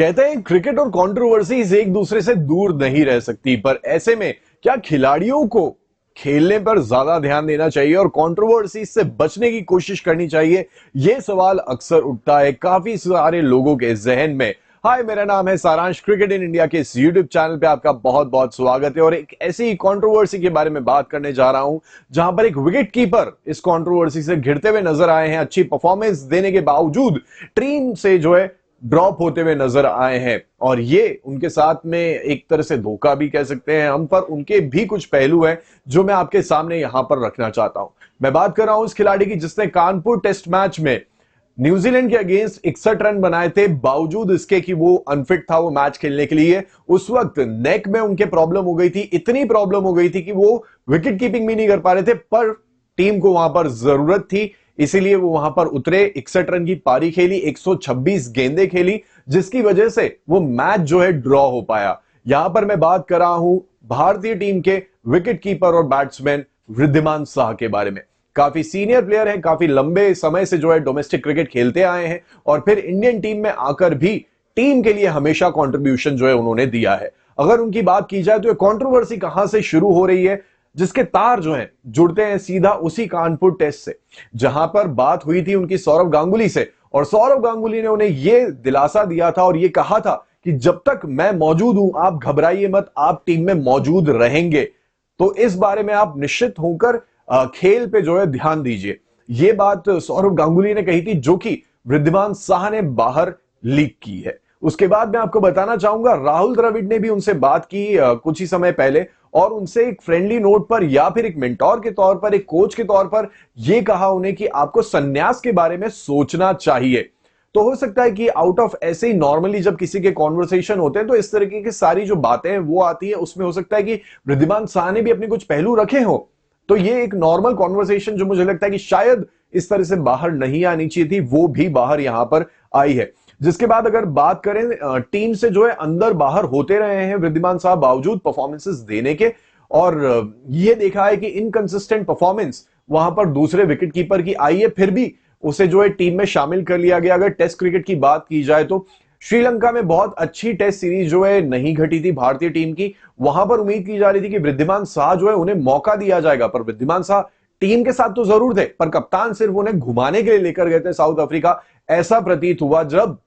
कहते हैं क्रिकेट और कंट्रोवर्सीज एक दूसरे से दूर नहीं रह सकती, पर ऐसे में क्या खिलाड़ियों को खेलने पर ज्यादा ध्यान देना चाहिए और कंट्रोवर्सीज से बचने की कोशिश करनी चाहिए? यह सवाल अक्सर उठता है काफी सारे लोगों के जहन में। हाय, मेरा नाम है सारांश। क्रिकेट इन इंडिया के इस यूट्यूब चैनल पे आपका बहुत बहुत स्वागत है और एक ऐसी ही कंट्रोवर्सी के बारे में बात करने जा रहा हूं जहां पर एक विकेट कीपर इस कंट्रोवर्सी से घिरते हुए नजर आए हैं। अच्छी परफॉर्मेंस देने के बावजूद टीम से जो है ड्रॉप होते हुए नजर आए हैं और ये उनके साथ में एक तरह से धोखा भी कह सकते हैं हम, पर उनके भी कुछ पहलू हैं जो मैं आपके सामने यहां पर रखना चाहता हूं। मैं बात कर रहा हूं उस खिलाड़ी की जिसने कानपुर टेस्ट मैच में न्यूजीलैंड के अगेंस्ट 61 रन बनाए थे, बावजूद इसके कि वो अनफिट था वो मैच खेलने के लिए। उस वक्त नेक में उनके प्रॉब्लम हो गई थी, इतनी प्रॉब्लम हो गई थी कि वो विकेट कीपिंग भी नहीं कर पा रहे थे, पर टीम को वहां पर जरूरत थी, इसीलिए वो वहां पर उतरे। 61 रन की पारी खेली, 126 गेंदें खेली, जिसकी वजह से वो मैच जो है ड्रॉ हो पाया। यहां पर मैं बात कर रहा हूं भारतीय टीम के विकेट कीपर और बैट्समैन वृद्धिमान साह के बारे में। काफी सीनियर प्लेयर हैं, काफी लंबे समय से जो है डोमेस्टिक क्रिकेट खेलते आए हैं और फिर इंडियन टीम में आकर भी टीम के लिए हमेशा कंट्रीब्यूशन जो है उन्होंने दिया है। अगर उनकी बात की जाए तो ये कंट्रोवर्सी कहां से शुरू हो रही है, जिसके तार जो हैं जुड़ते हैं सीधा उसी कानपुर टेस्ट से, जहां पर बात हुई थी उनकी सौरव गांगुली से। और सौरव गांगुली ने उन्हें यह दिलासा दिया था और यह कहा था कि जब तक मैं मौजूद हूं आप घबराइए मत, आप टीम में मौजूद रहेंगे। तो इस बारे में आप निश्चित होकर खेल पे जो है ध्यान दीजिए। यह बात सौरव गांगुली ने कही थी, जो कि वृद्धिमान साह ने बाहर लीक की है। उसके बाद मैं आपको बताना चाहूंगा राहुल द्रविड़ ने भी उनसे बात की कुछ ही समय पहले और उनसे एक फ्रेंडली नोट पर या फिर एक मेंटोर के तौर पर, एक कोच के तौर पर यह कहा उन्हें कि आपको संन्यास के बारे में सोचना चाहिए। तो हो सकता है कि आउट ऑफ ऐसे ही नॉर्मली जब किसी के कॉन्वर्सेशन होते हैं तो इस तरीके की सारी जो बातें हैं वो आती है, उसमें हो सकता है कि वृद्धिमान साह ने भी अपने कुछ पहलू रखे हो। तो ये एक नॉर्मल कॉन्वर्सेशन जो मुझे लगता है कि शायद इस तरह से बाहर नहीं आनी चाहिए थी, वो भी बाहर यहां पर आई है। जिसके बाद अगर बात करें टीम से जो है अंदर बाहर होते रहे हैं वृद्धिमान साहब बावजूद परफॉर्मेंसेस देने के, और ये देखा है कि इनकंसिस्टेंट परफॉर्मेंस वहां पर दूसरे विकेट कीपर की आई है, फिर भी उसे जो है टीम में शामिल कर लिया गया। अगर टेस्ट क्रिकेट की बात की जाए तो श्रीलंका में बहुत अच्छी टेस्ट सीरीज जो है नहीं घटी थी भारतीय टीम की। वहां पर उम्मीद की जा रही थी कि वृद्धिमान साह जो है उन्हें मौका दिया जाएगा, पर वृद्धिमान साह टीम के साथ तो जरूर थे, पर कप्तान सिर्फ उन्हें घुमाने के लिए लेकर गए थे साउथ अफ्रीका। ऐसा प्रतीत हुआ जब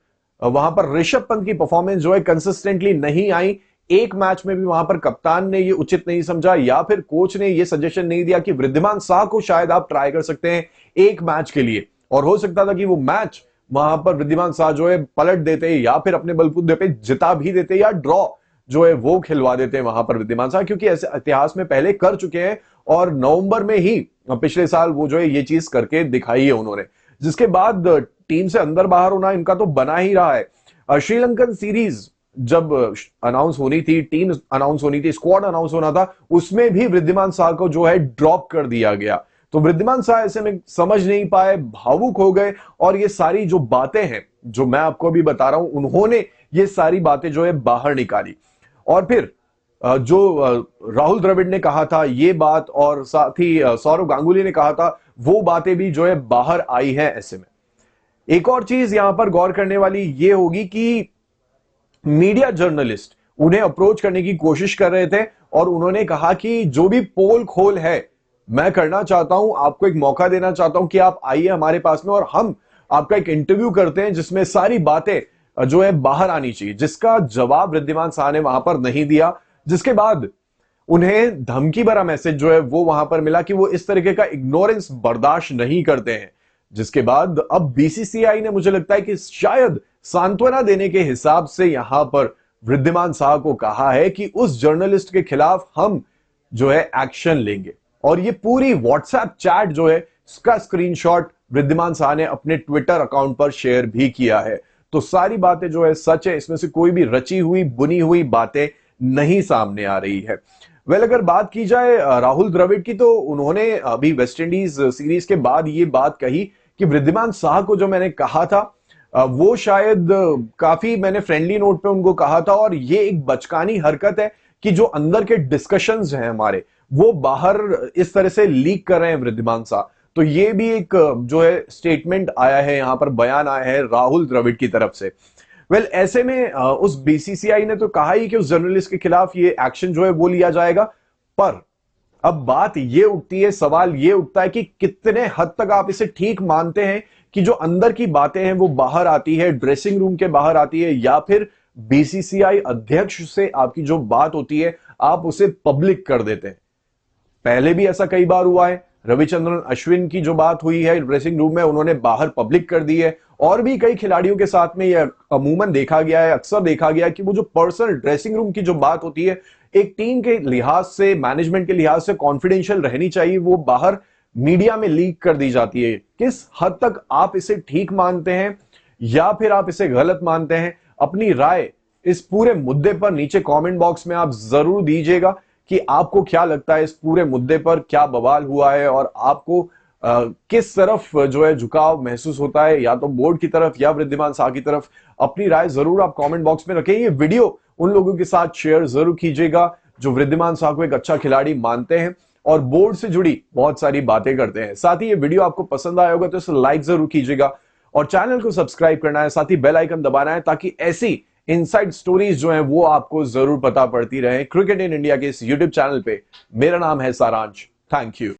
वहां पर ऋषभ पंत की परफॉर्मेंस जो है कंसिस्टेंटली नहीं आई। एक मैच में भी वहां पर कप्तान ने यह उचित नहीं समझा या फिर कोच ने यह सजेशन नहीं दिया कि वृद्धिमान साह को शायद आप ट्राई कर सकते हैं एक मैच के लिए, और हो सकता था कि वो मैच वहां पर वृद्धिमान साह जो है पलट देते या फिर अपने बलबूते पे जिता भी देते या ड्रॉ जो है वो खिलवा देते हैं वहां पर वृद्धिमान साह, क्योंकि ऐसे इतिहास में पहले कर चुके हैं और नवंबर में ही पिछले साल वो जो है ये चीज करके दिखाई है उन्होंने। जिसके बाद टीम से अंदर बाहर होना इनका तो बना ही रहा है। श्रीलंकन सीरीज जब अनाउंस होनी थी, टीम अनाउंस होनी थी, स्क्वाड अनाउंस होना था, उसमें भी वृद्धिमान साह को जो है ड्रॉप कर दिया गया। तो वृद्धिमान साह ऐसे में समझ नहीं पाए, भावुक हो गए और ये सारी जो बातें हैं जो मैं आपको अभी बता रहा हूं, उन्होंने ये सारी बातें जो है बाहर निकाली। और फिर जो राहुल द्रविड़ ने कहा था ये बात और साथ ही सौरव गांगुली ने कहा था, वो बातें भी जो है बाहर आई है। ऐसे में एक और चीज यहां पर गौर करने वाली ये होगी कि मीडिया जर्नलिस्ट उन्हें अप्रोच करने की कोशिश कर रहे थे और उन्होंने कहा कि जो भी पोल खोल है मैं करना चाहता हूं, आपको एक मौका देना चाहता हूं कि आप आइए हमारे पास में और हम आपका एक इंटरव्यू करते हैं जिसमें सारी बातें जो है बाहर आनी चाहिए, जिसका जवाब वृद्धिमान साह ने वहां पर नहीं दिया। जिसके बाद उन्हें धमकी भरा मैसेज जो है वो वहां पर मिला कि वो इस तरीके का इग्नोरेंस बर्दाश्त नहीं करते हैं। जिसके बाद अब बीसीसीआई ने मुझे लगता है कि शायद सांत्वना देने के हिसाब से यहां पर वृद्धिमान साह को कहा है कि उस जर्नलिस्ट के खिलाफ हम जो है एक्शन लेंगे। और ये पूरी व्हाट्सएप चैट जो है इसका स्क्रीनशॉट वृद्धिमान साह ने अपने ट्विटर अकाउंट पर शेयर भी किया है। तो सारी बातें जो है सच है, इसमें से कोई भी रची हुई बुनी हुई बातें नहीं सामने आ रही है। अगर बात की जाए राहुल द्रविड़ की, तो उन्होंने अभी वेस्ट इंडीज सीरीज के बाद ये बात कही कि वृद्धिमान साह को जो मैंने कहा था वो शायद काफी मैंने फ्रेंडली नोट पे उनको कहा था और ये एक बचकानी हरकत है कि जो अंदर के डिस्कशंस हैं हमारे वो बाहर इस तरह से लीक कर रहे हैं वृद्धिमान साह। तो ये भी एक जो है स्टेटमेंट आया है, यहां पर बयान आया है राहुल द्रविड़ की तरफ से। वेल ऐसे में उस बीसीसीआई ने तो कहा ही कि उस जर्नलिस्ट के खिलाफ ये एक्शन जो है वो लिया जाएगा। पर अब बात ये उठती है, सवाल ये उठता है कि कितने हद तक आप इसे ठीक मानते हैं कि जो अंदर की बातें हैं वो बाहर आती है, ड्रेसिंग रूम के बाहर आती है, या फिर बीसीसीआई अध्यक्ष से आपकी जो बात होती है आप उसे पब्लिक कर देते हैं। पहले भी ऐसा कई बार हुआ है। रविचंद्रन अश्विन की जो बात हुई है ड्रेसिंग रूम में, उन्होंने बाहर पब्लिक कर दी है। और भी कई खिलाड़ियों के साथ में यह अमूमन देखा गया है, अक्सर देखा गया है कि वो जो पर्सनल ड्रेसिंग रूम की जो बात होती है, एक टीम के लिहाज से, मैनेजमेंट के लिहाज से कॉन्फिडेंशियल रहनी चाहिए, वो बाहर मीडिया में लीक कर दी जाती है। किस हद तक आप इसे ठीक मानते हैं या फिर आप इसे गलत मानते हैं? अपनी राय इस पूरे मुद्दे पर नीचे कमेंट बॉक्स में आप जरूर दीजिएगा कि आपको क्या लगता है इस पूरे मुद्दे पर, क्या बवाल हुआ है और आपको किस तरफ जो है झुकाव महसूस होता है, या तो बोर्ड की तरफ या वृद्धिमान शाह की तरफ। अपनी राय जरूर आप कमेंट बॉक्स में रखें। ये वीडियो उन लोगों के साथ शेयर जरूर कीजिएगा जो वृद्धिमान शाह को एक अच्छा खिलाड़ी मानते हैं और बोर्ड से जुड़ी बहुत सारी बातें करते हैं। साथ ही ये वीडियो आपको पसंद आया होगा तो इसे लाइक जरूर कीजिएगा और चैनल को सब्सक्राइब करना है, साथ ही बेल आइकन दबाना है ताकि ऐसी इनसाइड स्टोरीज जो हैं वो आपको जरूर पता पड़ती रहे क्रिकेट इन इंडिया के इस यूट्यूब चैनल पे। मेरा नाम है सारांश। Thank you.